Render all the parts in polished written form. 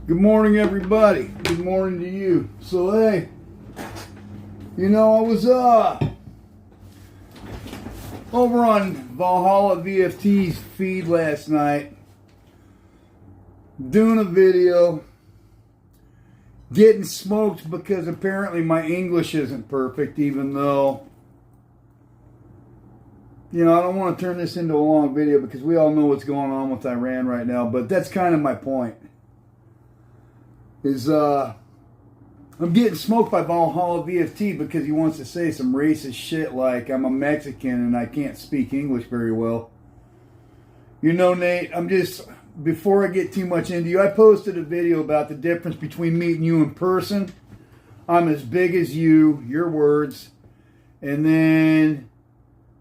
Good morning, everybody. Good morning to you. So, hey, I was over on Valhalla VFT's feed last night doing a video, getting smoked because apparently my English isn't perfect, even though, I don't want to turn this into a long video because we all know what's going on with Iran right now, but that's kind of my point. I'm getting smoked by Valhalla VFT because he wants to say some racist shit like I'm a Mexican and I can't speak English very well. Nate, before I get too much into you, I posted a video about the difference between meeting you in person. I'm as big as you, your words, and then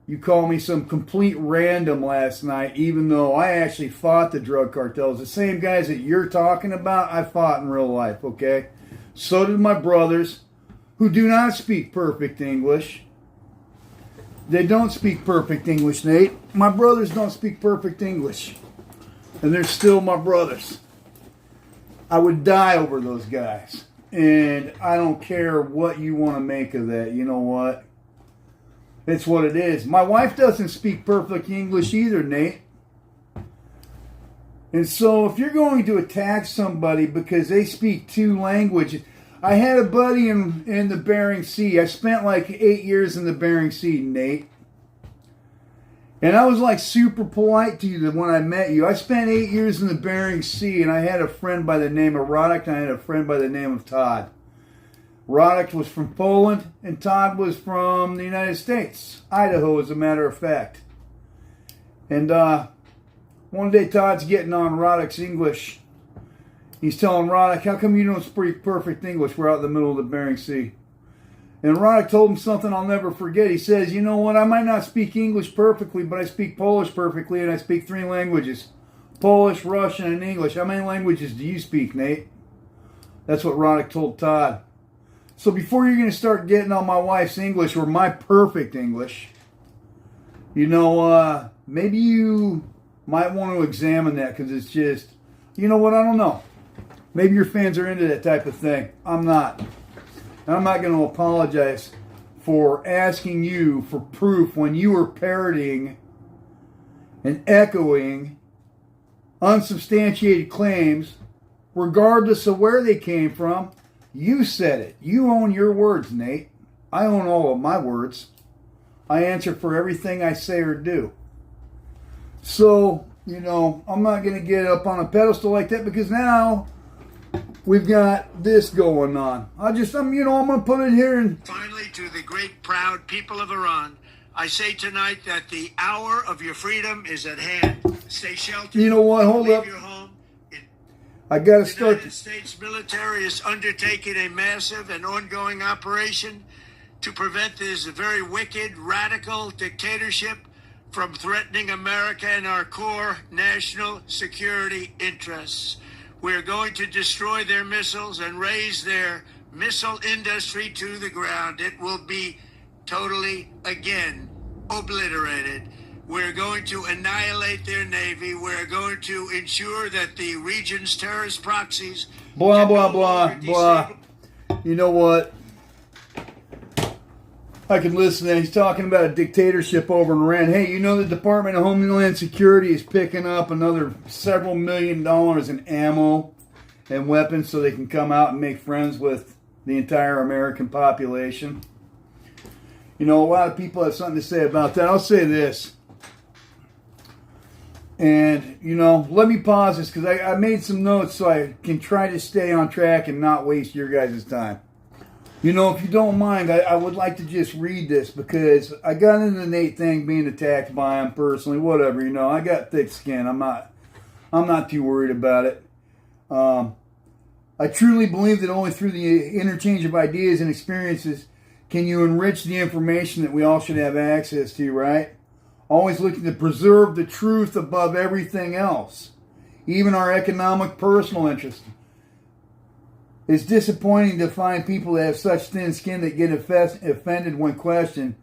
you call me some complete random last night, even though I actually fought the drug cartels. The same guys that you're talking about, I fought in real life, okay? So did my brothers, who do not speak perfect English. They don't speak perfect English, Nate. My brothers don't speak perfect English. And they're still my brothers. I would die over those guys. And I don't care what you want to make of that. You know what? It's what it is. My wife doesn't speak perfect English either, Nate. And so if you're going to attack somebody because they speak two languages, I had a buddy in the Bering Sea. I spent like 8 years in the Bering Sea, Nate. And I was like super polite to you when I met you. I spent 8 years in the Bering Sea, and I had a friend by the name of Roddick, and I had a friend by the name of Todd. Roddick was from Poland, and Todd was from the United States. Idaho, as a matter of fact. And one day Todd's getting on Roddick's English. He's telling Roddick, how come you don't speak perfect English? We're out in the middle of the Bering Sea. And Roddick told him something I'll never forget. He says, you know what, I might not speak English perfectly, but I speak Polish perfectly, and I speak 3 languages. Polish, Russian, and English. How many languages do you speak, Nate? That's what Roddick told Todd. So before you're going to start getting on my wife's English or my perfect English, maybe you might want to examine that because it's just, I don't know. Maybe your fans are into that type of thing. I'm not. And I'm not going to apologize for asking you for proof when you were parroting and echoing unsubstantiated claims, regardless of where they came from. You said it. You own your words, Nate. I own all of my words. I answer for everything I say or do. So, I'm not going to get up on a pedestal like that because now we've got this going on. I'm going to put it here and... Finally, to the great, proud people of Iran, I say tonight that the hour of your freedom is at hand. Stay sheltered. You know what? Hold up. Your home. I got to start. The United States military is undertaking a massive and ongoing operation to prevent this very wicked, radical dictatorship from threatening America and our core national security interests. We're going to destroy their missiles and raise their missile industry to the ground. It will be totally, again, obliterated. We're going to annihilate their Navy. We're going to ensure that the region's terrorist proxies... Blah, blah, blah, blah. You know what? I can listen to that. He's talking about a dictatorship over in Iran. Hey, the Department of Homeland Security is picking up another several $1 million in ammo and weapons so they can come out and make friends with the entire American population. A lot of people have something to say about that. I'll say this. And, let me pause this because I made some notes so I can try to stay on track and not waste your guys' time. If you don't mind, I would like to just read this because I got into the Nate thing being attacked by him personally, whatever, I got thick skin. I'm not too worried about it. I truly believe that only through the interchange of ideas and experiences can you enrich the information that we all should have access to, right? Always looking to preserve the truth above everything else, even our economic personal interests. It's disappointing to find people that have such thin skin that get offended when questioned.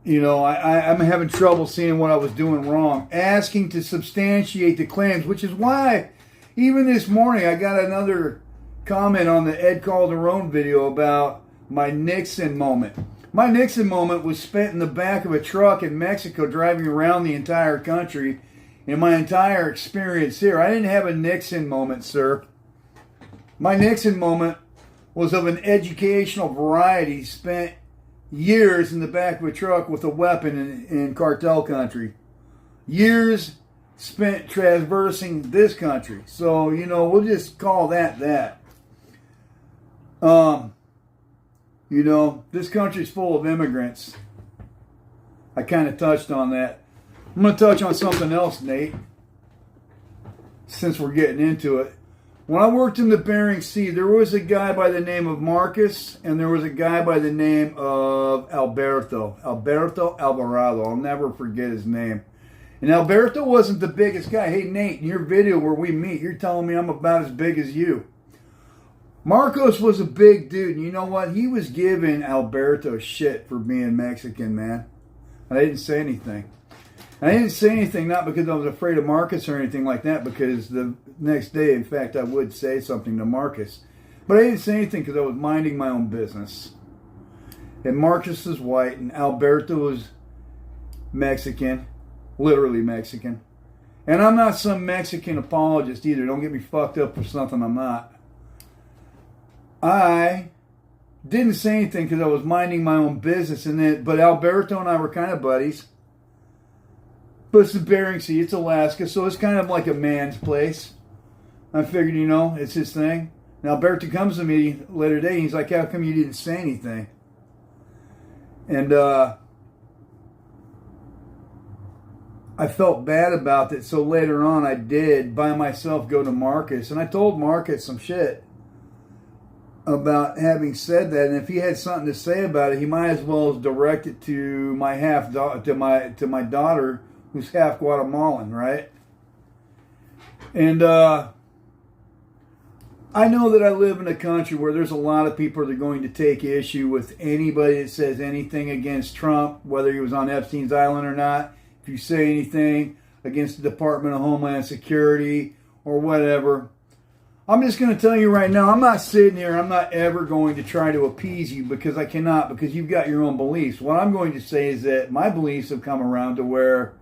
I'm having trouble seeing what I was doing wrong. Asking to substantiate the claims, which is why Even this morning, I got another comment on the Ed Calderon video about my Nixon moment. My Nixon moment was spent in the back of a truck in Mexico driving around the entire country in my entire experience here. I didn't have a Nixon moment, sir. My Nixon moment was of an educational variety, spent years in the back of a truck with a weapon in cartel country. Years spent traversing this country. So, we'll just call that. This country's full of immigrants. I kind of touched on that. I'm going to touch on something else, Nate, since we're getting into it. When I worked in the Bering Sea, there was a guy by the name of Marcus, and there was a guy by the name of Alberto Alvarado. I'll never forget his name. And Alberto wasn't the biggest guy. Hey, Nate, in your video where we meet, you're telling me I'm about as big as you. Marcos was a big dude, and you know what? He was giving Alberto shit for being Mexican, man. And I didn't say anything. And I didn't say anything not because I was afraid of Marcus or anything like that, because the next day, in fact, I would say something to Marcus. But I didn't say anything because I was minding my own business. And Marcus is white, and Alberto was Mexican, literally Mexican. And I'm not some Mexican apologist either. Don't get me fucked up for something I'm not. I didn't say anything because I was minding my own business, but Alberto and I were kind of buddies. But it's the Bering Sea, it's Alaska, so it's kind of like a man's place. I figured, it's his thing. And Alberto comes to me later today, and he's like, how come you didn't say anything? And I felt bad about that, so later on I did, by myself, go to Marcus. And I told Marcus some shit about having said that, and if he had something to say about it, he might as well direct it to my to my daughter, who's half Guatemalan, right? And I know that I live in a country where there's a lot of people that are going to take issue with anybody that says anything against Trump, whether he was on Epstein's island or not. If you say anything against the Department of Homeland Security or whatever, I'm just going to tell you right now, I'm not sitting here, I'm not ever going to try to appease you, because I cannot, because you've got your own beliefs. What I'm going to say is that my beliefs have come around to where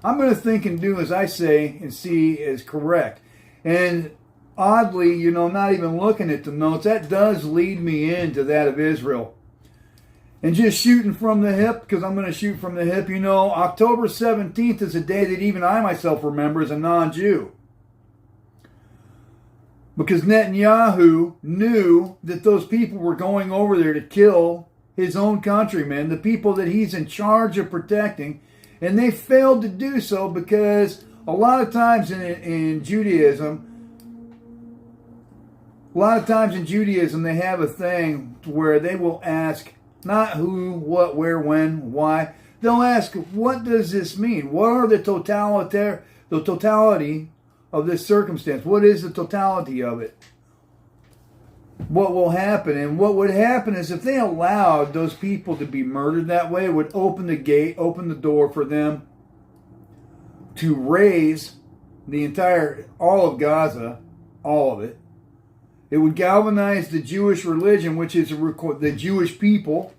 I'm going to think and do as I say and see as correct. And oddly, not even looking at the notes, that does lead me into that of Israel. And just shooting from the hip, because I'm going to shoot from the hip, October 17th is a day that even I myself remember as a non-Jew. Because Netanyahu knew that those people were going over there to kill his own countrymen, the people that he's in charge of protecting, and they failed to do so because a lot of times in Judaism, they have a thing where they will ask not who, what, where, when, why. They'll ask, what does this mean? What are the totality of this circumstance? What is the totality of it? What will happen? And what would happen is if they allowed those people to be murdered that way, it would open the gate, open the door for them to raise all of Gaza, all of it. It would galvanize the Jewish religion, which is the Jewish people,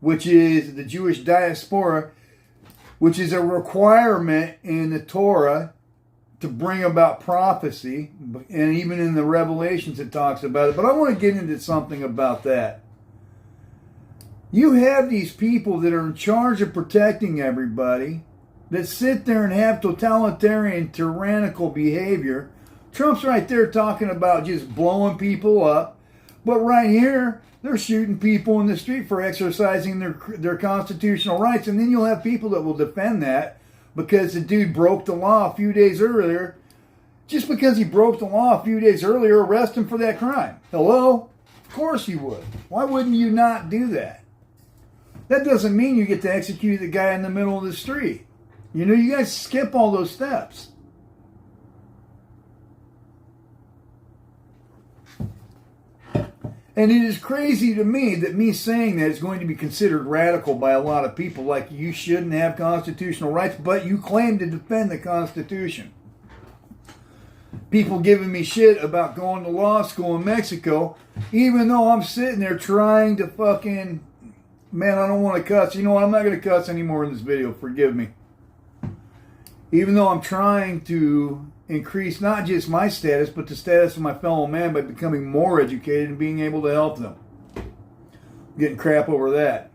which is the Jewish diaspora, which is a requirement in the Torah to bring about prophecy, and even in the Revelations it talks about it. But I want to get into something about that. You have these people that are in charge of protecting everybody, that sit there and have totalitarian, tyrannical behavior. Trump's right there talking about just blowing people up. But right here, they're shooting people in the street for exercising their constitutional rights. And then you'll have people that will defend that because the dude broke the law a few days earlier. Just because he broke the law a few days earlier, arrest him for that crime. Hello? Of course you would. Why wouldn't you not do that? That doesn't mean you get to execute the guy in the middle of the street. You guys skip all those steps. And it is crazy to me that me saying that is going to be considered radical by a lot of people, like you shouldn't have constitutional rights, but you claim to defend the Constitution. people giving me shit about going to law school in Mexico, even though I'm sitting there trying to fucking... Man, I don't want to cuss. You know what? I'm not going to cuss anymore in this video. Forgive me. Even though I'm trying to increase not just my status, but the status of my fellow man by becoming more educated and being able to help them. I'm getting crap over that.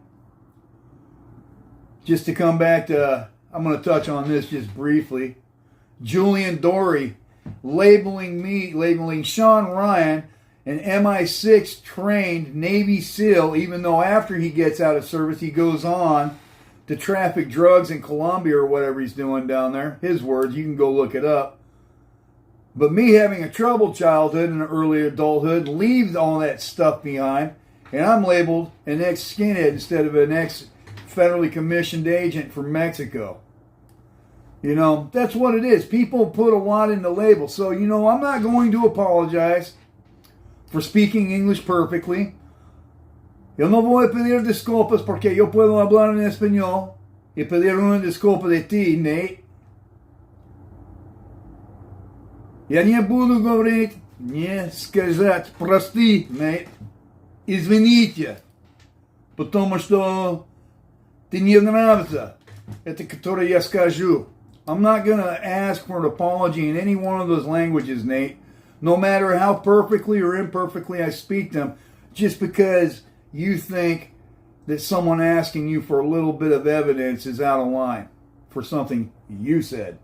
Just to come back to... I'm going to touch on this just briefly. Julian Dory labeling Sean Ryan an MI6 trained Navy SEAL, even though after he gets out of service, he goes on to traffic drugs in Colombia or whatever he's doing down there. His words, you can go look it up. But me having a troubled childhood and early adulthood leaves all that stuff behind, and I'm labeled an ex-skinhead instead of an ex-federally commissioned agent from Mexico. You know, that's what it is. People put a lot in the label. So, you know, I'm not going to apologize for speaking English perfectly. Yo no voy a pedir disculpas porque yo puedo hablar en español y pedir una disculpa de ti, Nate. Я не буду говорить, не сказать, прости, Nate. Извините, потому что ты не нравится это, которое я скажу. I'm not going to ask for an apology in any one of those languages, Nate, no matter how perfectly or imperfectly I speak them, just because you think that someone asking you for a little bit of evidence is out of line for something you said.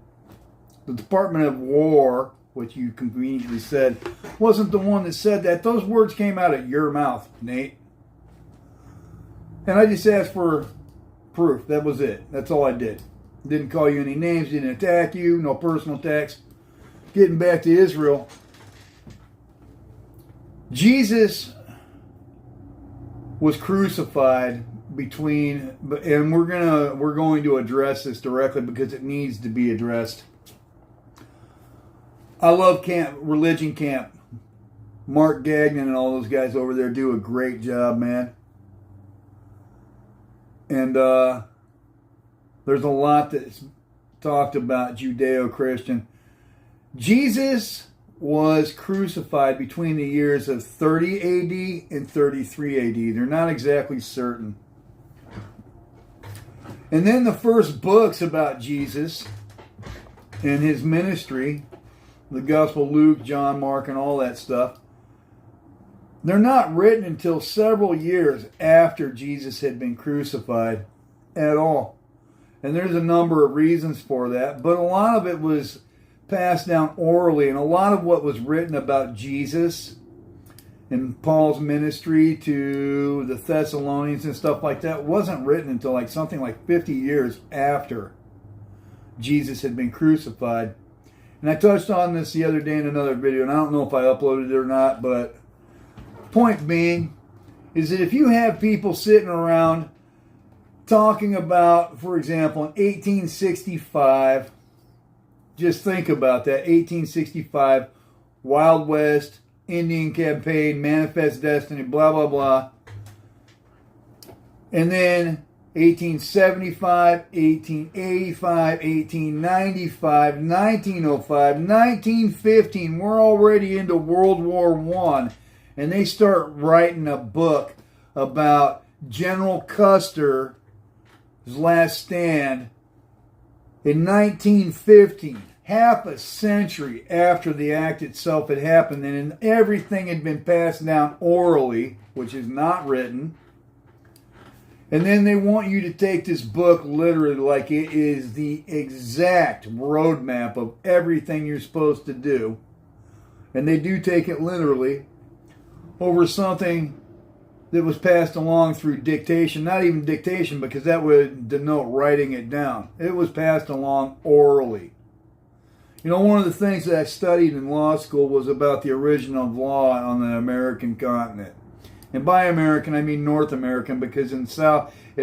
The Department of War, which you conveniently said, wasn't the one that said that. Those words came out of your mouth, Nate. And I just asked for proof. That was it. That's all I did. Didn't call you any names, didn't attack you, no personal attacks. Getting back to Israel, Jesus was crucified between, and we're going to address this directly because it needs to be addressed. I love Religion Camp. Mark Gagnon and all those guys over there do a great job, man. And there's a lot that's talked about Judeo-Christian. Jesus was crucified between the years of 30 AD and 33 AD. They're not exactly certain. And then the first books about Jesus and his ministry, the Gospel of Luke, John, Mark, and all that stuff, they're not written until several years after Jesus had been crucified at all. And there's a number of reasons for that, but a lot of it was passed down orally, and a lot of what was written about Jesus and Paul's ministry to the Thessalonians and stuff like that wasn't written until like something like 50 years after Jesus had been crucified. And I touched on this the other day in another video, and I don't know if I uploaded it or not, but point being is that if you have people sitting around talking about, for example, in 1865, just think about that, 1865, Wild West, Indian Campaign, Manifest Destiny, blah, blah, blah. And then 1875, 1885, 1895, 1905, 1915, we're already into World War I. And they start writing a book about General Custer's last stand in 1915, half a century after the act itself had happened, and everything had been passed down orally, which is not written. And then they want you to take this book literally like it is the exact roadmap of everything you're supposed to do. And they do take it literally over something that was passed along through dictation. Not even dictation, because that would denote writing it down. It was passed along orally. You know, one of the things that I studied in law school was about the origin of law on the American continent. And by American, I mean North American, because in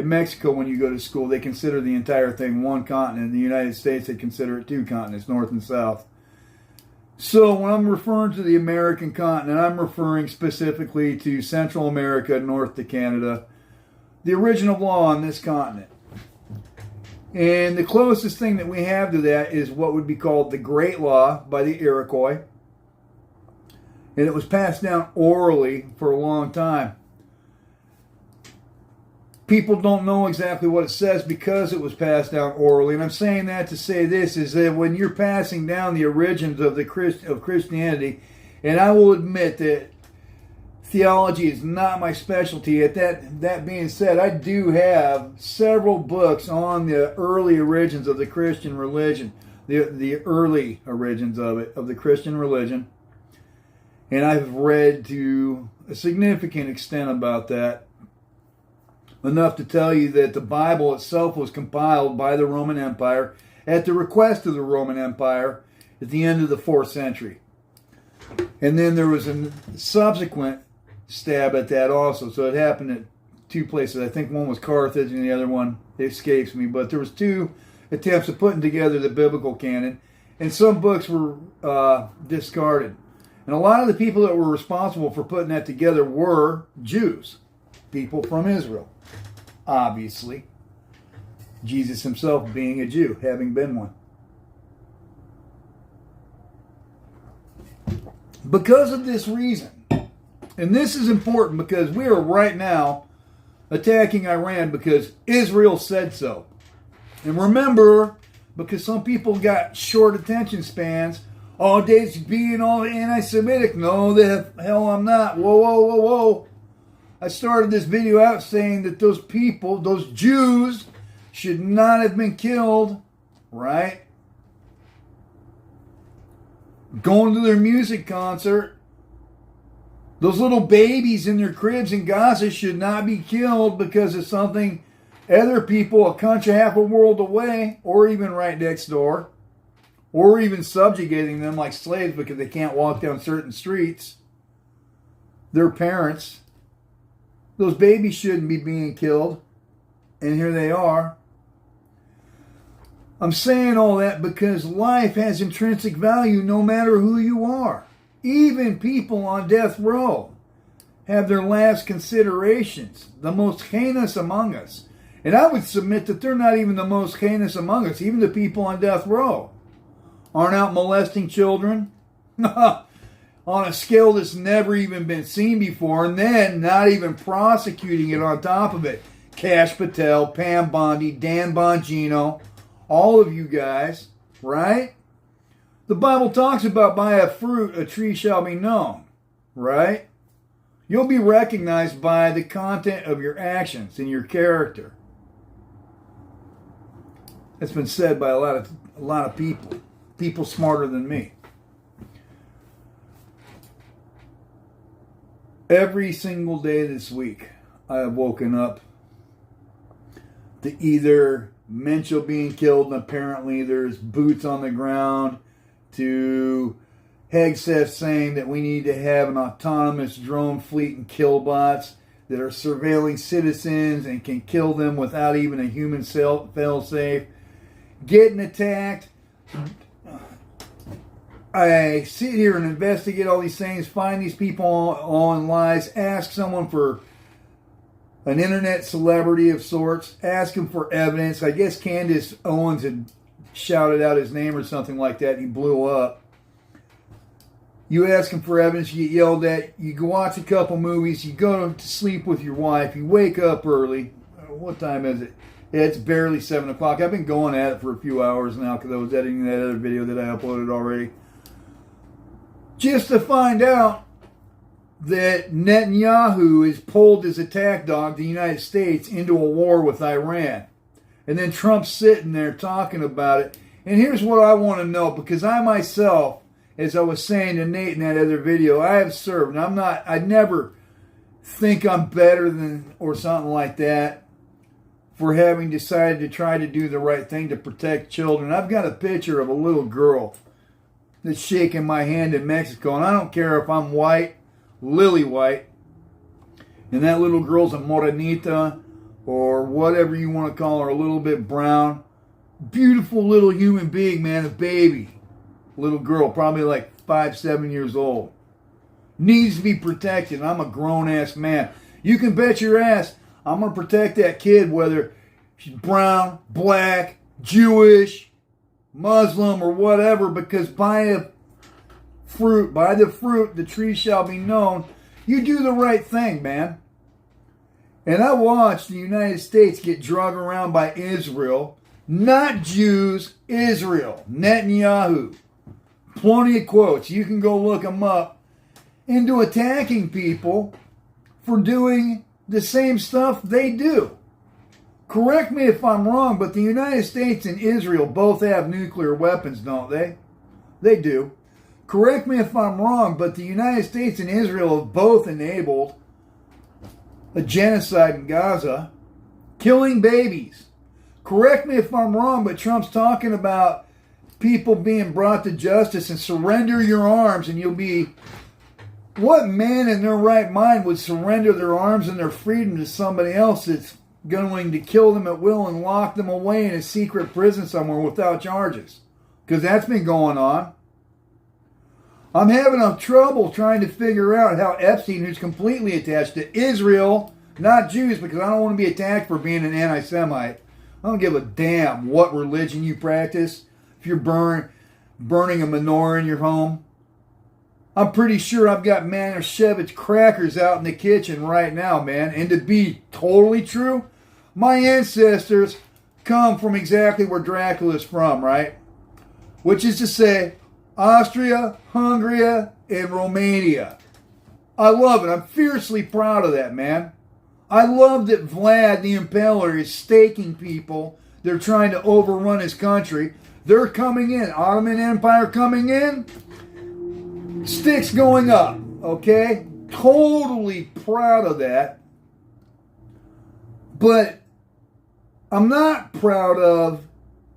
Mexico, when you go to school, they consider the entire thing one continent. In the United States, they consider it two continents, North and South. So when I'm referring to the American continent, I'm referring specifically to Central America, north to Canada, the origin of law on this continent. And the closest thing that we have to that is what would be called the Great Law by the Iroquois. And it was passed down orally for a long time. People don't know exactly what it says because it was passed down orally. And I'm saying that to say this, is that when you're passing down the origins of Christianity, and I will admit that theology is not my specialty. That being said, I do have several books on the early origins of the Christian religion, the early origins of it, of the Christian religion. And I've read to a significant extent about that. Enough to tell you that the Bible itself was compiled by the Roman Empire at the request of the Roman Empire at the end of the 4th century. And then there was a subsequent stab at that also. So it happened at 2 places. I think one was Carthage and the other one escapes me. But there was 2 attempts at putting together the biblical canon. And some books were discarded. And a lot of the people that were responsible for putting that together were Jews. People from Israel. Obviously. Jesus himself being a Jew, having been one. Because of this reason, and this is important because we are right now attacking Iran because Israel said so. And remember, because some people got short attention spans, oh, Dave's being all anti-Semitic. No, the hell I'm not. Whoa, whoa, whoa, whoa. I started this video out saying that those people, those Jews, should not have been killed, right? Going to their music concert. Those little babies in their cribs in Gaza should not be killed because of something other people a country, half a world away, or even right next door, or even subjugating them like slaves because they can't walk down certain streets. Their parents. Those babies shouldn't be being killed. And here they are. I'm saying all that because life has intrinsic value no matter who you are. Even people on death row have their last considerations. The most heinous among us. And I would submit that they're not even the most heinous among us. Even the people on death row aren't out molesting children. On a scale that's never even been seen before, and then not even prosecuting it on top of it. Kash Patel, Pam Bondi, Dan Bongino, all of you guys, right? The Bible talks about by a fruit a tree shall be known, right? You'll be recognized by the content of your actions and your character. That's been said by a lot of people smarter than me. Every single day this week, I have woken up to either Menschel being killed, and apparently there's boots on the ground, to Hegseth saying that we need to have an autonomous drone fleet and kill bots that are surveilling citizens and can kill them without even a human fail-safe, getting attacked. I sit here and investigate all these things, find these people all in lies, ask someone for an internet celebrity of sorts, ask him for evidence. I guess Candace Owens had shouted out his name or something like that, and he blew up. You ask him for evidence, you get yelled at, you go watch a couple movies, you go to sleep with your wife, you wake up early. What time is it? Yeah, it's barely 7 o'clock. I've been going at it for a few hours now because I was editing that other video that I uploaded already. Just to find out that Netanyahu has pulled his attack dog, the United States, into a war with Iran. And then Trump's sitting there talking about it. And here's what I want to know, because I myself, as I was saying to Nate in that other video, I have served. And I never think I'm better than, or something like that, for having decided to try to do the right thing to protect children. I've got a picture of a little girl that's shaking my hand in Mexico, and I don't care if I'm white, lily white, and that little girl's a morenita, or whatever you want to call her, a little bit brown. Beautiful little human being, man, a baby. Little girl, probably like 5, 7 years old. Needs to be protected. I'm a grown-ass man. You can bet your ass I'm going to protect that kid, whether she's brown, black, Jewish, Muslim, or whatever, because by a fruit, by the fruit the tree shall be known. You do the right thing, man. And I watched the United States get dragged around by Israel, not Jews, Israel, Netanyahu. Plenty of quotes. You can go look them up. Into attacking people for doing the same stuff they do. Correct me if I'm wrong, but the United States and Israel both have nuclear weapons, don't they? They do. Correct me if I'm wrong, but the United States and Israel have both enabled a genocide in Gaza, killing babies. Correct me if I'm wrong, but Trump's talking about people being brought to justice and surrender your arms and you'll be... What man in their right mind would surrender their arms and their freedom to somebody else that's going to kill them at will and lock them away in a secret prison somewhere without charges? Because that's been going on. I'm having a trouble trying to figure out how Epstein, who's completely attached to Israel, not Jews, because I don't want to be attacked for being an anti-Semite. I don't give a damn what religion you practice. If you're burning a menorah in your home, I'm pretty sure I've got Manischewitz crackers out in the kitchen right now, man. And to be totally true, my ancestors come from exactly where Dracula's from, right? Which is to say, Austria, Hungary, and Romania. I love it. I'm fiercely proud of that, man. I love that Vlad the Impaler is staking people. They're trying to overrun his country. They're coming in. Ottoman Empire coming in. Sticks going up. Okay? Totally proud of that. But I'm not proud of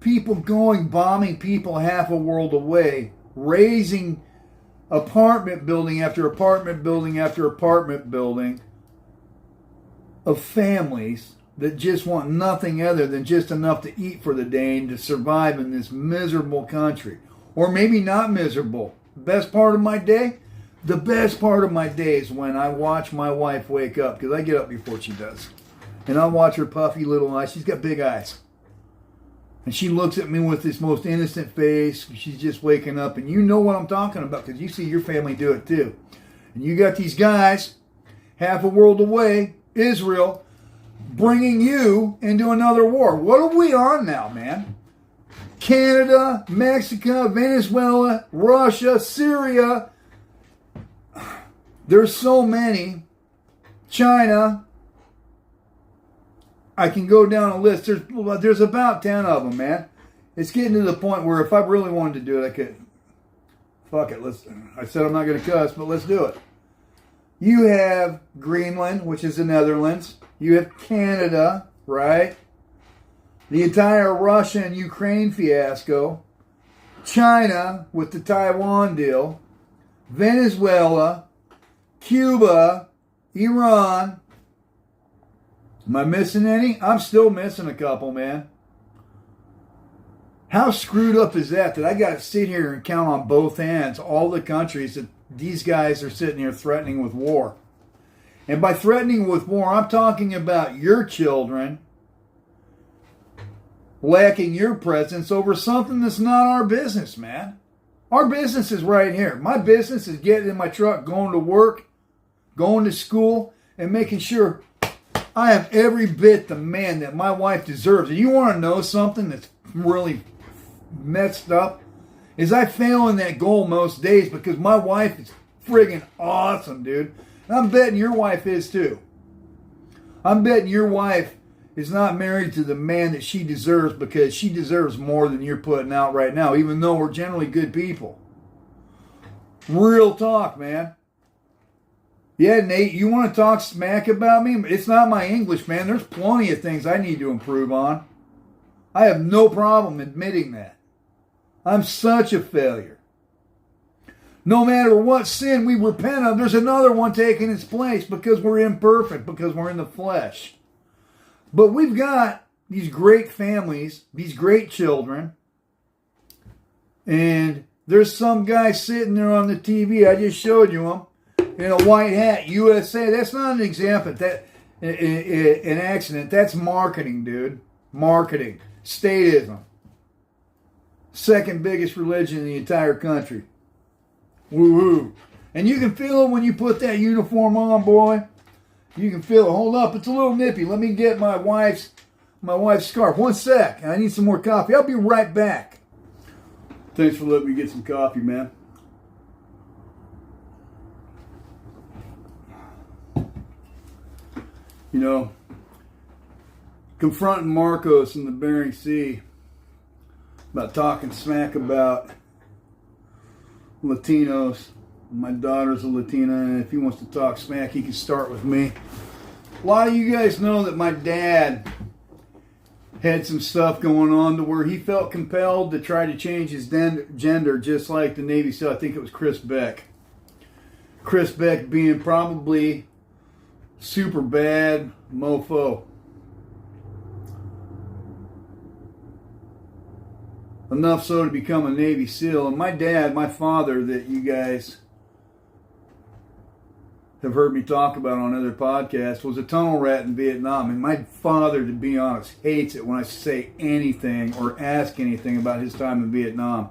people going bombing people half a world away, raising apartment building after apartment building after apartment building of families that just want nothing other than just enough to eat for the day and to survive in this miserable country. Or maybe not miserable. The best part of my day? The best part of my day is when I watch my wife wake up, because I get up before she does. And I watch her puffy little eyes. She's got big eyes. And she looks at me with this most innocent face. She's just waking up. And you know what I'm talking about because you see your family do it too. And you got these guys, half a world away, Israel, bringing you into another war. What are we on now, man? Canada, Mexico, Venezuela, Russia, Syria. There's so many. China. I can go down a list. There's about 10 of them, man. It's getting to the point where if I really wanted to do it, I could. Fuck it. I said I'm not going to cuss, but let's do it. You have Greenland, which is the Netherlands. You have Canada, right? The entire Russia and Ukraine fiasco. China with the Taiwan deal. Venezuela. Cuba. Iran. Am I missing any? I'm still missing a couple, man. How screwed up is that I got to sit here and count on both hands all the countries that these guys are sitting here threatening with war. And by threatening with war, I'm talking about your children lacking your presence over something that's not our business, man. Our business is right here. My business is getting in my truck, going to work, going to school, and making sure I have every bit the man that my wife deserves. And you want to know something that's really messed up? Is I fail in that goal most days because my wife is friggin' awesome, dude. And I'm betting your wife is too. I'm betting your wife is not married to the man that she deserves because she deserves more than you're putting out right now, even though we're generally good people. Real talk, man. Yeah, Nate, you want to talk smack about me? It's not my English, man. There's plenty of things I need to improve on. I have no problem admitting that. I'm such a failure. No matter what sin we repent of, there's another one taking its place because we're imperfect, because we're in the flesh. But we've got these great families, these great children, and there's some guy sitting there on the TV. I just showed you him. In a white hat, USA. That's not an example. An accident. That's marketing, dude. Marketing. Statism. Second biggest religion in the entire country. Woo-hoo. And you can feel it when you put that uniform on, boy. You can feel it. Hold up, it's a little nippy. Let me get my wife's scarf. One sec. I need some more coffee. I'll be right back. Thanks for letting me get some coffee, man. You know, confronting Marcos in the Bering Sea about talking smack about Latinos. My daughter's a Latina, and if he wants to talk smack, he can start with me. A lot of you guys know that my dad had some stuff going on to where he felt compelled to try to change his gender, just like the Navy SEAL. I think it was Chris Beck. Chris Beck being probably super bad mofo. Enough so to become a Navy SEAL. And my dad, my father, that you guys have heard me talk about on other podcasts, was a tunnel rat in Vietnam. And my father, to be honest, hates it when I say anything or ask anything about his time in Vietnam.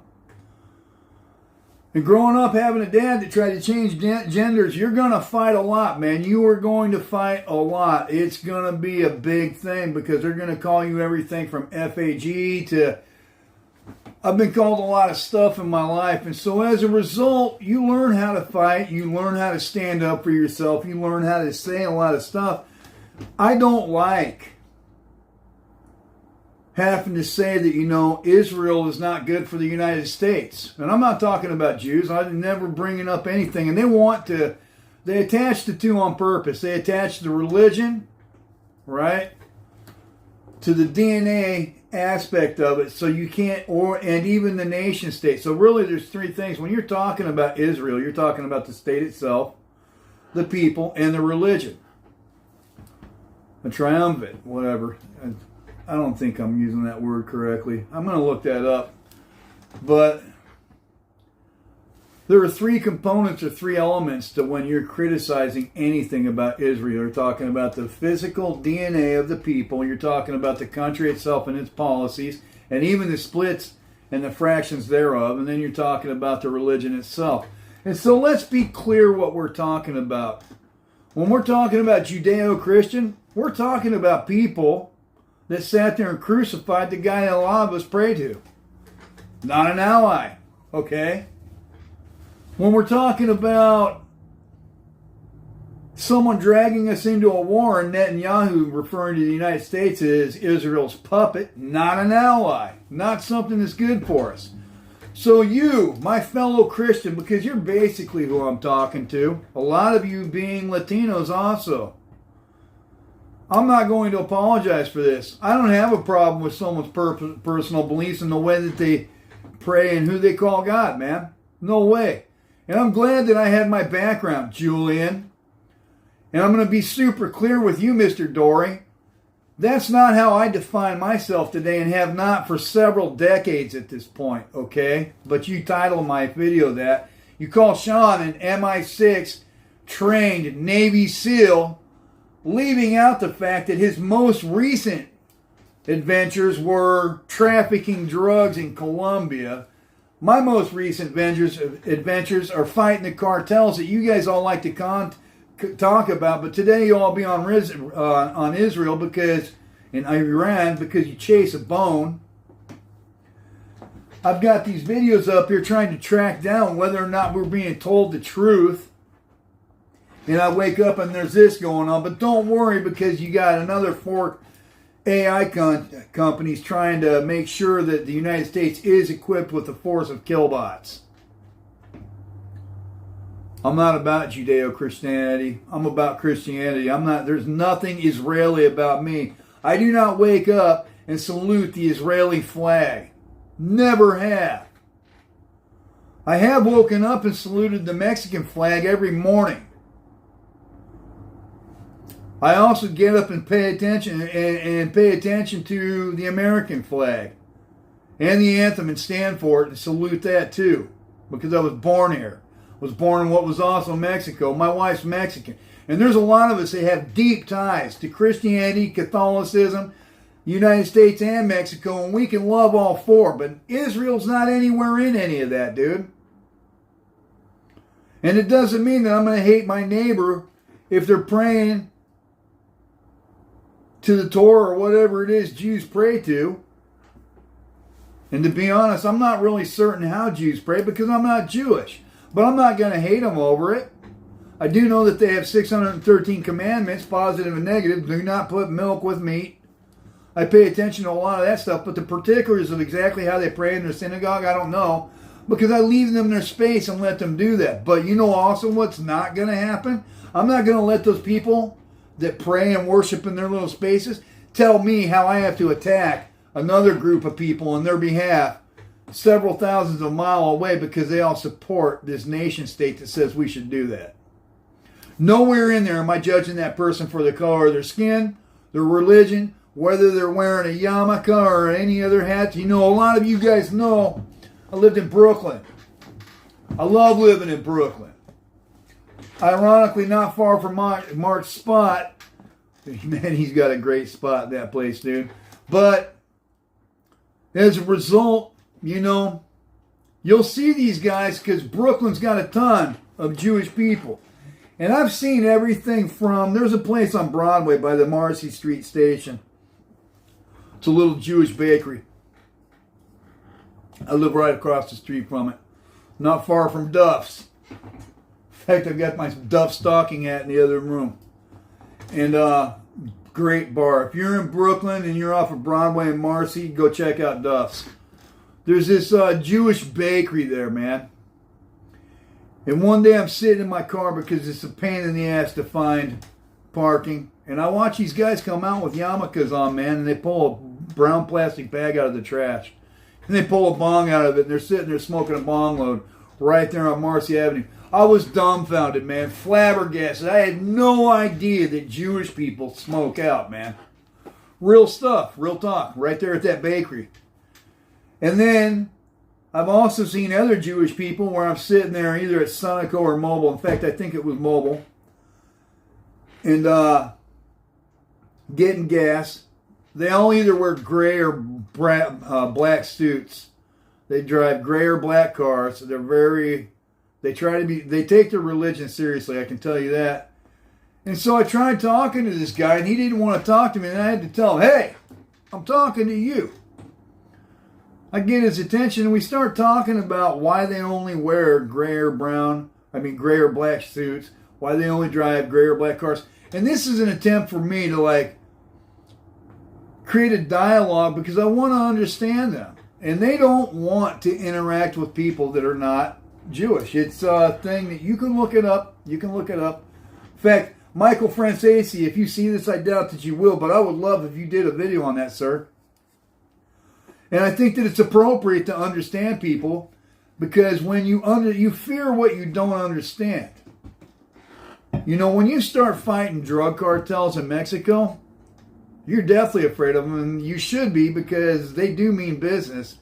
And growing up having a dad that tried to change genders, you're going to fight a lot, man. You are going to fight a lot. It's going to be a big thing because they're going to call you everything from FAG to... I've been called a lot of stuff in my life. And so as a result, you learn how to fight. You learn how to stand up for yourself. You learn how to say a lot of stuff. I don't like having to say that, you know, Israel is not good for the United States. And I'm not talking about Jews. I'm never bringing up anything. And they attach the two on purpose. They attach the religion, right, to the DNA aspect of it. So you can't, and even the nation state. So really there's three things. When you're talking about Israel, you're talking about the state itself, the people, and the religion. A triumvirate, whatever. I don't think I'm using that word correctly. I'm going to look that up. But there are three components or three elements to when you're criticizing anything about Israel. You're talking about the physical DNA of the people. You're talking about the country itself and its policies, and even the splits and the fractions thereof. And then you're talking about the religion itself. And so let's be clear what we're talking about. When we're talking about Judeo-Christian, we're talking about people that sat there and crucified the guy that a lot of us pray to. Not an ally, okay? When we're talking about someone dragging us into a war and Netanyahu referring to the United States as Israel's puppet, not an ally, not something that's good for us. So you, my fellow Christian, because you're basically who I'm talking to, a lot of you being Latinos also, I'm not going to apologize for this. I don't have a problem with someone's personal beliefs and the way that they pray and who they call God, man. No way. And I'm glad that I had my background, Julian. And I'm going to be super clear with you, Mr. Dory. That's not how I define myself today and have not for several decades at this point, okay? But you title my video that. You call Sean an MI6 trained Navy SEAL, leaving out the fact that his most recent adventures were trafficking drugs in Colombia. My most recent adventures are fighting the cartels that you guys all like to talk about. But today you'll all be on Israel because in Iran because you chase a bone. I've got these videos up here trying to track down whether or not we're being told the truth. And I wake up and there's this going on. But don't worry because you got another 4 AI companies trying to make sure that the United States is equipped with a force of killbots. I'm not about Judeo-Christianity. I'm about Christianity. There's nothing Israeli about me. I do not wake up and salute the Israeli flag. Never have. I have woken up and saluted the Mexican flag every morning. I also get up and pay attention to the American flag and the anthem and stand for it and salute that too, because I was born here. I was born in what was also Mexico. My wife's Mexican, and there's a lot of us that have deep ties to Christianity, Catholicism, United States, and Mexico, and we can love all four. But Israel's not anywhere in any of that, dude. And it doesn't mean that I'm going to hate my neighbor if they're praying to the Torah or whatever it is Jews pray to. And to be honest, I'm not really certain how Jews pray because I'm not Jewish. But I'm not going to hate them over it. I do know that they have 613 commandments, positive and negative. Do not put milk with meat. I pay attention to a lot of that stuff, but the particulars of exactly how they pray in their synagogue, I don't know. Because I leave them their space and let them do that. But you know also what's not going to happen? I'm not going to let those people that pray and worship in their little spaces tell me how I have to attack another group of people on their behalf several thousands of miles away because they all support this nation state that says we should do that. Nowhere in there am I judging that person for the color of their skin, their religion, whether they're wearing a yarmulke or any other hat. You know, a lot of you guys know I lived in Brooklyn. I love living in Brooklyn. Ironically, not far from Mark's spot. Man, he's got a great spot in that place, dude. But as a result, you know, you'll see these guys because Brooklyn's got a ton of Jewish people. And I've seen everything from, there's a place on Broadway by the Marcy Street station. It's a little Jewish bakery. I live right across the street from it. Not far from Duff's. In fact, I've got my Duff stocking hat in the other room. And great bar. If you're in Brooklyn and you're off of Broadway and Marcy, go check out Duff's. There's this Jewish bakery there, man. And one day I'm sitting in my car because it's a pain in the ass to find parking. And I watch these guys come out with yarmulkes on, man, and they pull a brown plastic bag out of the trash. And they pull a bong out of it, and they're sitting there smoking a bong load right there on Marcy Avenue. I was dumbfounded, man, flabbergasted. I had no idea that Jewish people smoke out, man. Real stuff, real talk, right there at that bakery. And then I've also seen other Jewish people where I'm sitting there either at Sunoco or Mobile. In fact, I think it was Mobile. And getting gas. They all either wear gray or black suits. They drive gray or black cars. They take their religion seriously, I can tell you that. And so I tried talking to this guy, and he didn't want to talk to me, and I had to tell him, hey, I'm talking to you. I get his attention, and we start talking about why they only wear gray or black suits, why they only drive gray or black cars. And this is an attempt for me to, create a dialogue because I want to understand them. And they don't want to interact with people that are not Jewish. It's a thing that you can look it up. You can look it up. In fact, Michael Franke, if you see this, I doubt that you will, but I would love if you did a video on that, sir. And I think that it's appropriate to understand people because when you fear what you don't understand. You know, when you start fighting drug cartels in Mexico, you're definitely afraid of them, and you should be because they do mean business.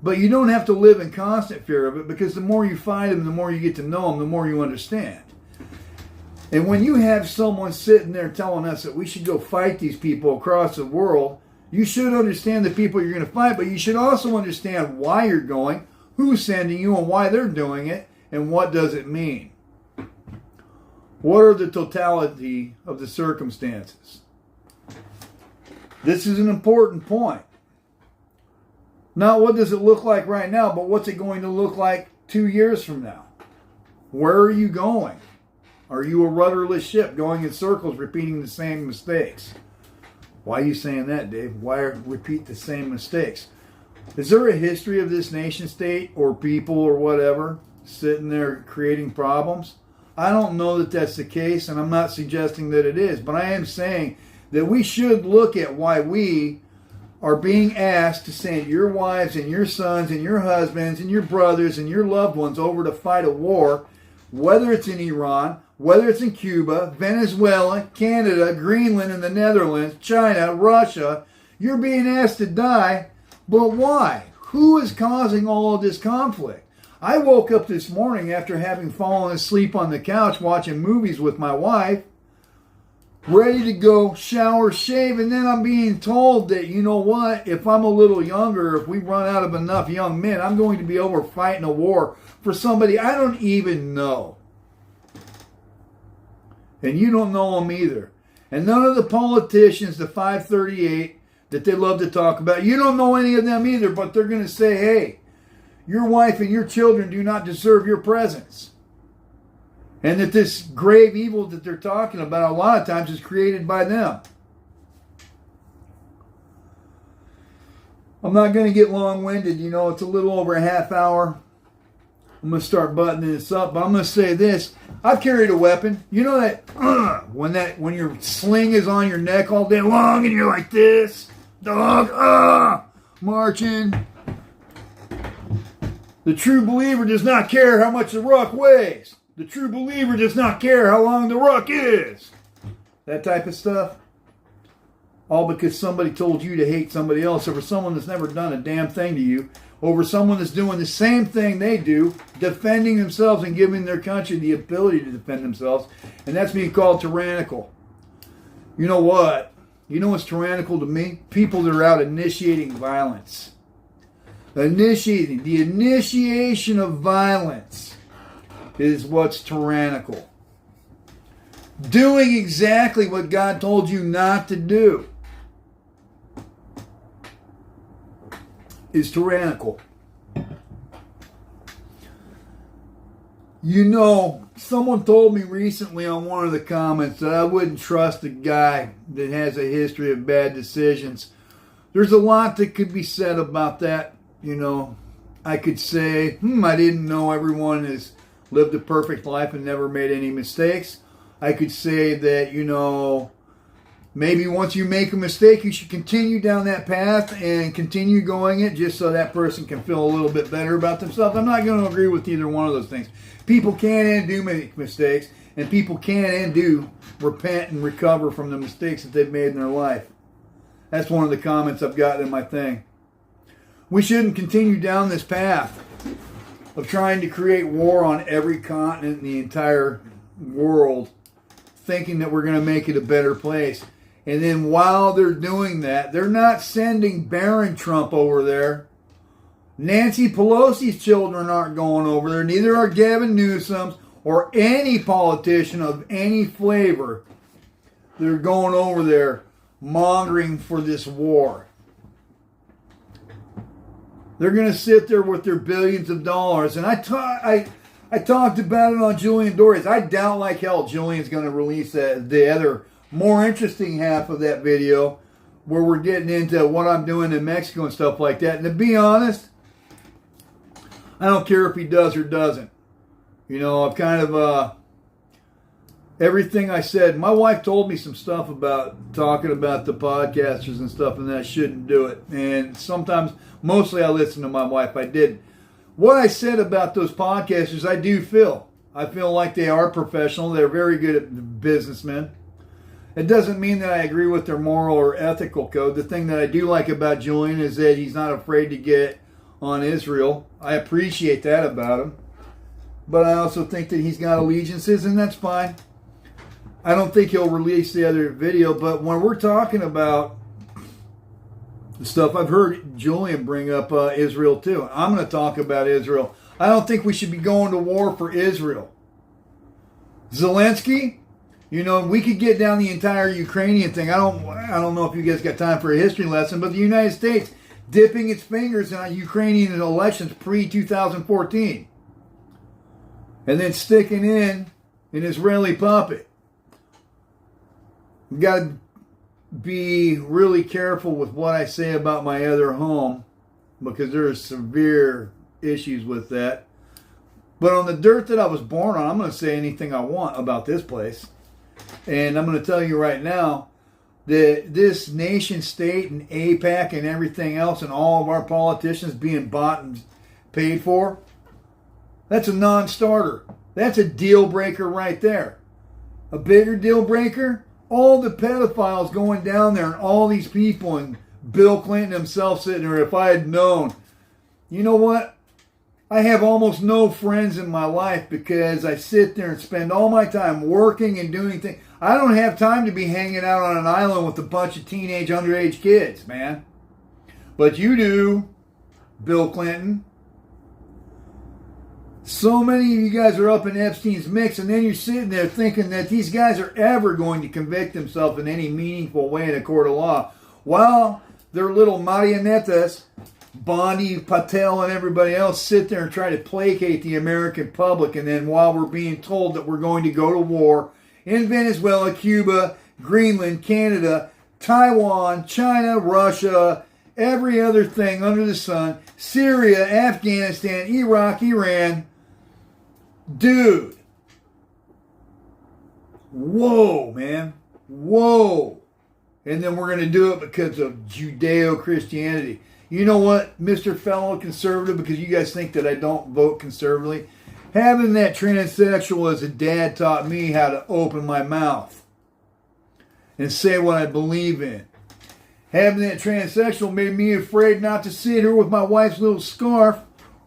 But you don't have to live in constant fear of it because the more you fight them, the more you get to know them, the more you understand. And when you have someone sitting there telling us that we should go fight these people across the world, you should understand the people you're going to fight, but you should also understand why you're going, who's sending you, and why they're doing it, and what does it mean. What are the totality of the circumstances? This is an important point. Not what does it look like right now, but what's it going to look like 2 years from now? Where are you going? Are you a rudderless ship going in circles repeating the same mistakes? Why are you saying that, Dave? Why repeat the same mistakes? Is there a history of this nation state or people or whatever sitting there creating problems? I don't know that that's the case, and I'm not suggesting that it is, but I am saying that we should look at why we are being asked to send your wives and your sons and your husbands and your brothers and your loved ones over to fight a war, whether it's in Iran, whether it's in Cuba, Venezuela, Canada, Greenland and the Netherlands, China, Russia. You're being asked to die, but why? Who is causing all of this conflict? I woke up this morning after having fallen asleep on the couch watching movies with my wife, ready to go shower, shave, and then I'm being told that, you know what, if I'm a little younger, if we run out of enough young men, I'm going to be over fighting a war for somebody I don't even know. And you don't know them either. And none of the politicians, the 538 that they love to talk about, you don't know any of them either, but they're going to say, hey, your wife and your children do not deserve your presence. And that this grave evil that they're talking about a lot of times is created by them. I'm not going to get long-winded. You know, it's a little over a half hour. I'm going to start buttoning this up, but I'm going to say this. I've carried a weapon. You know that when your sling is on your neck all day long and you're like this, dog, marching. The true believer does not care how much the ruck weighs. The true believer does not care how long the ruck is. That type of stuff. All because somebody told you to hate somebody else over someone that's never done a damn thing to you, over someone that's doing the same thing they do, defending themselves and giving their country the ability to defend themselves. And that's being called tyrannical. You know what? You know what's tyrannical to me? People that are out initiating violence. The initiation of violence is what's tyrannical. Doing exactly what God told you not to do is tyrannical. You know, someone told me recently on one of the comments that I wouldn't trust a guy that has a history of bad decisions. There's a lot that could be said about that. You know, I could say, I didn't know everyone has lived a perfect life and never made any mistakes. I could say that, you know, maybe once you make a mistake, you should continue down that path and continue going it just so that person can feel a little bit better about themselves. I'm not going to agree with either one of those things. People can and do make mistakes, and people can and do repent and recover from the mistakes that they've made in their life. That's one of the comments I've gotten in my thing. We shouldn't continue down this path of trying to create war on every continent in the entire world, thinking that we're going to make it a better place. And then while they're doing that, they're not sending Barron Trump over there. Nancy Pelosi's children aren't going over there. Neither are Gavin Newsom's or any politician of any flavor. They're going over there mongering for this war. They're going to sit there with their billions of dollars. And I talked about it on Julian Dories. I doubt like hell Julian's going to release the other more interesting half of that video where we're getting into what I'm doing in Mexico and stuff like that. And to be honest, I don't care if he does or doesn't. You know, I've kind of, everything I said, my wife told me some stuff about talking about the podcasters and stuff and that I shouldn't do it. And sometimes, mostly I listen to my wife. I did. What I said about those podcasters, I do feel. I feel like they are professional. They're very good at businessmen. It doesn't mean that I agree with their moral or ethical code. The thing that I do like about Julian is that he's not afraid to get on Israel. I appreciate that about him. But I also think that he's got allegiances, and that's fine. I don't think he'll release the other video, but when we're talking about the stuff, I've heard Julian bring up Israel too. I'm going to talk about Israel. I don't think we should be going to war for Israel. Zelensky, you know, we could get down the entire Ukrainian thing. I don't know if you guys got time for a history lesson, but the United States dipping its fingers in Ukrainian elections pre-2014 and then sticking in an Israeli puppet. We've got to be really careful with what I say about my other home because there are severe issues with that. But on the dirt that I was born on, I'm going to say anything I want about this place. And I'm going to tell you right now that this nation state and AIPAC and everything else and all of our politicians being bought and paid for, that's a non-starter. That's a deal breaker right there. A bigger deal breaker, all the pedophiles going down there and all these people and Bill Clinton himself sitting there. If I had known, you know what? I have almost no friends in my life because I sit there and spend all my time working and doing things. I don't have time to be hanging out on an island with a bunch of teenage underage kids, man. But you do, Bill Clinton. So many of you guys are up in Epstein's mix, and then you're sitting there thinking that these guys are ever going to convict themselves in any meaningful way in a court of law. While their little marionettes, Bondi, Patel, and everybody else sit there and try to placate the American public, and then while we're being told that we're going to go to war in Venezuela, Cuba, Greenland, Canada, Taiwan, China, Russia, every other thing under the sun, Syria, Afghanistan, Iraq, Iran. Dude. Whoa, man. Whoa. And then we're going to do it because of Judeo-Christianity. You know what, Mr. Fellow Conservative, because you guys think that I don't vote conservatively, having that transsexual as a dad taught me how to open my mouth and say what I believe in. Having that transsexual made me afraid not to sit here with my wife's little scarf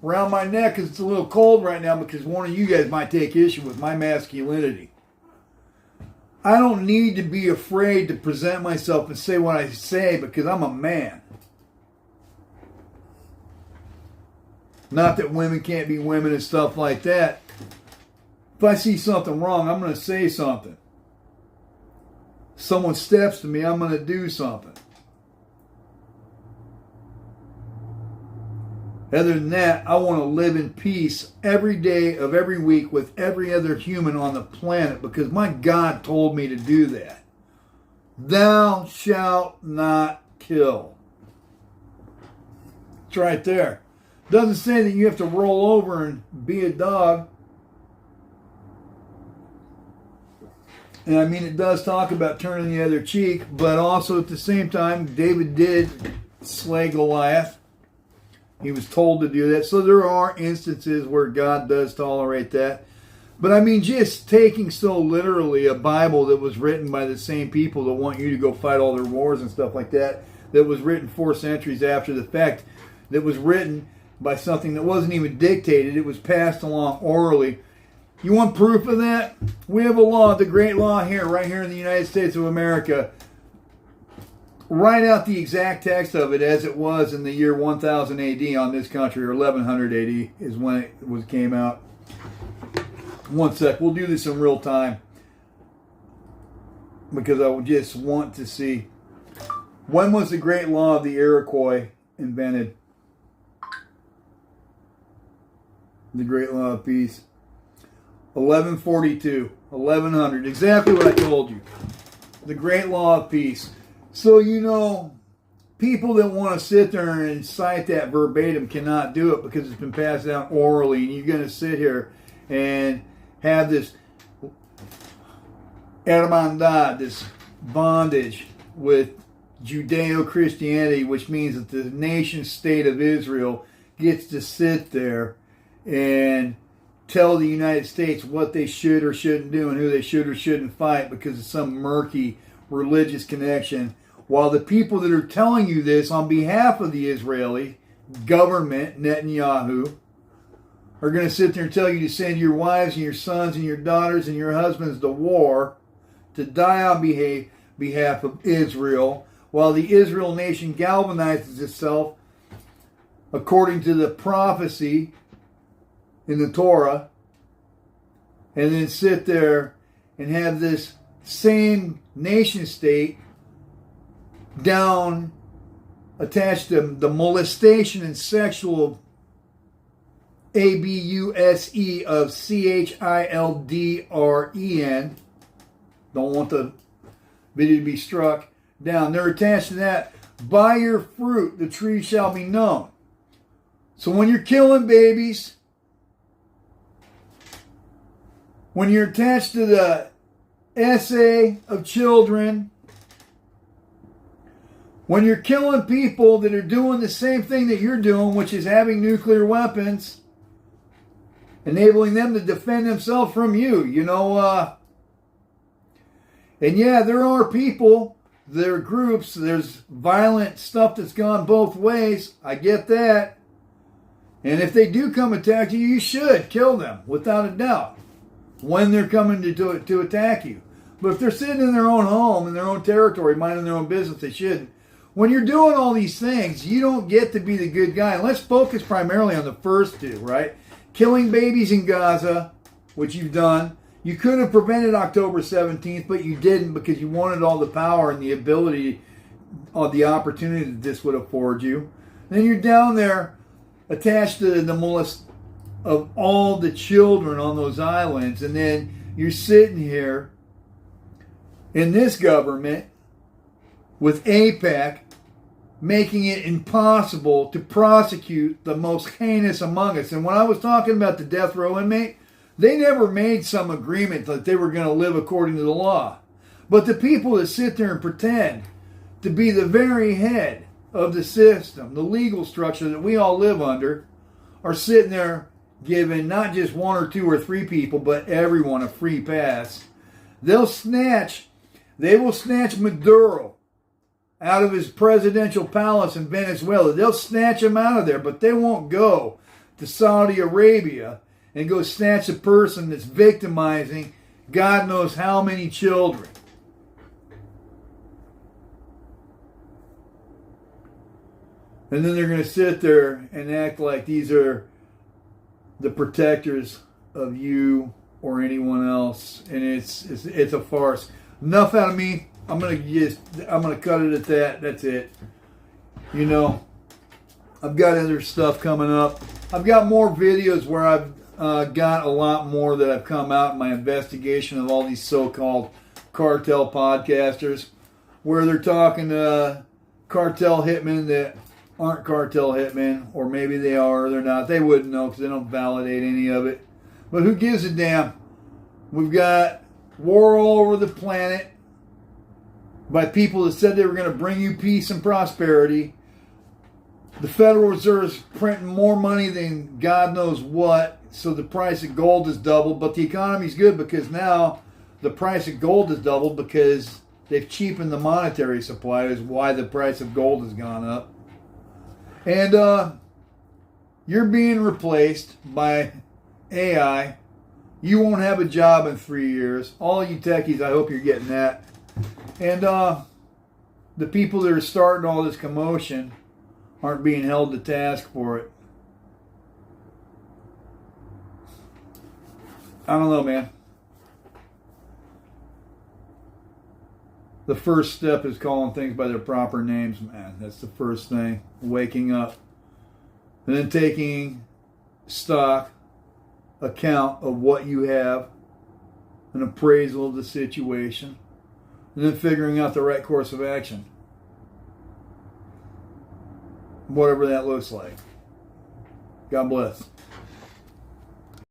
around my neck because it's a little cold right now because one of you guys might take issue with my masculinity. I don't need to be afraid to present myself and say what I say because I'm a man. Not that women can't be women and stuff like that. If I see something wrong, I'm going to say something. Someone steps to me, I'm going to do something. Other than that, I want to live in peace every day of every week with every other human on the planet because my God told me to do that. Thou shalt not kill. It's right there. Doesn't say that you have to roll over and be a dog. And I mean, it does talk about turning the other cheek, but also at the same time, David did slay Goliath. He was told to do that. So there are instances where God does tolerate that. But I mean, just taking so literally a Bible that was written by the same people that want you to go fight all their wars and stuff like that, that was written 4 centuries after the fact, that was written by something that wasn't even dictated. It was passed along orally. You want proof of that? We have a law, the great law here, right here in the United States of America. Write out the exact text of it as it was in the year 1000 AD on this country, or 1100 AD is when it came out. One sec, we'll do this in real time because I would just want to see. When was the great law of the Iroquois invented? The great law of peace. 1142, 1100, exactly what I told you. The great law of peace. So, you know, people that want to sit there and cite that verbatim cannot do it because it's been passed down orally. And you're going to sit here and have this hermandad, this bondage with Judeo-Christianity, which means that the nation state of Israel gets to sit there and tell the United States what they should or shouldn't do and who they should or shouldn't fight because of some murky religious connection. While the people that are telling you this on behalf of the Israeli government, Netanyahu, are going to sit there and tell you to send your wives and your sons and your daughters and your husbands to war, to die on behalf of Israel, while the Israel nation galvanizes itself according to the prophecy in the Torah, and then sit there and have this same nation state down attached to the molestation and sexual abuse of children. Don't want the video to be struck down. They're attached to that. By your fruit the tree shall be known. So when you're killing babies, when you're attached to the essay of children, when you're killing people that are doing the same thing that you're doing, which is having nuclear weapons, enabling them to defend themselves from you, and yeah, there are people, there are groups, there's violent stuff that's gone both ways. I get that. And if they do come attack you, you should kill them, without a doubt, when they're coming to attack you. But if they're sitting in their own home, in their own territory, minding their own business, they shouldn't. When you're doing all these things, you don't get to be the good guy. And let's focus primarily on the first two, right? killing babies in Gaza, which you've done. You could have prevented October 17th, but you didn't because you wanted all the power and the ability, the opportunity that this would afford you. Then you're down there attached to the molest of all the children on those islands, and then you're sitting here in this government with AIPAC making it impossible to prosecute the most heinous among us. And when I was talking about the death row inmate, they never made some agreement that they were going to live according to the law. But the people that sit there and pretend to be the very head of the system, the legal structure that we all live under, are sitting there giving not just one or two or three people, but everyone a free pass. They will snatch Maduro out of his presidential palace in Venezuela. They'll snatch him out of there, but they won't go to Saudi Arabia and go snatch a person that's victimizing God knows how many children. And then they're going to sit there and act like these are the protectors of you or anyone else, and it's a farce. Enough out of me. I'm gonna cut it at that. That's it. You know, I've got other stuff coming up. I've got more videos where I've got a lot more that have come out in my investigation of all these so-called cartel podcasters, where they're talking to cartel hitmen that aren't cartel hitmen, or maybe they are or they're not. They wouldn't know because they don't validate any of it. But who gives a damn? We've got war all over the planet by people that said they were going to bring you peace and prosperity. The Federal Reserve is printing more money than God knows what, so the price of gold is doubled. But the economy's good because now the price of gold is doubled because they've cheapened the monetary supply, is why the price of gold has gone up. And you're being replaced by AI. You won't have a job in 3 years. All you techies, I hope you're getting that. And the people that are starting all this commotion aren't being held to task for it. I don't know, man. The first step is calling things by their proper names, man. That's the first thing. Waking up. And then taking stock, account of what you have, an appraisal of the situation, and then figuring out the right course of action. Whatever that looks like. God bless.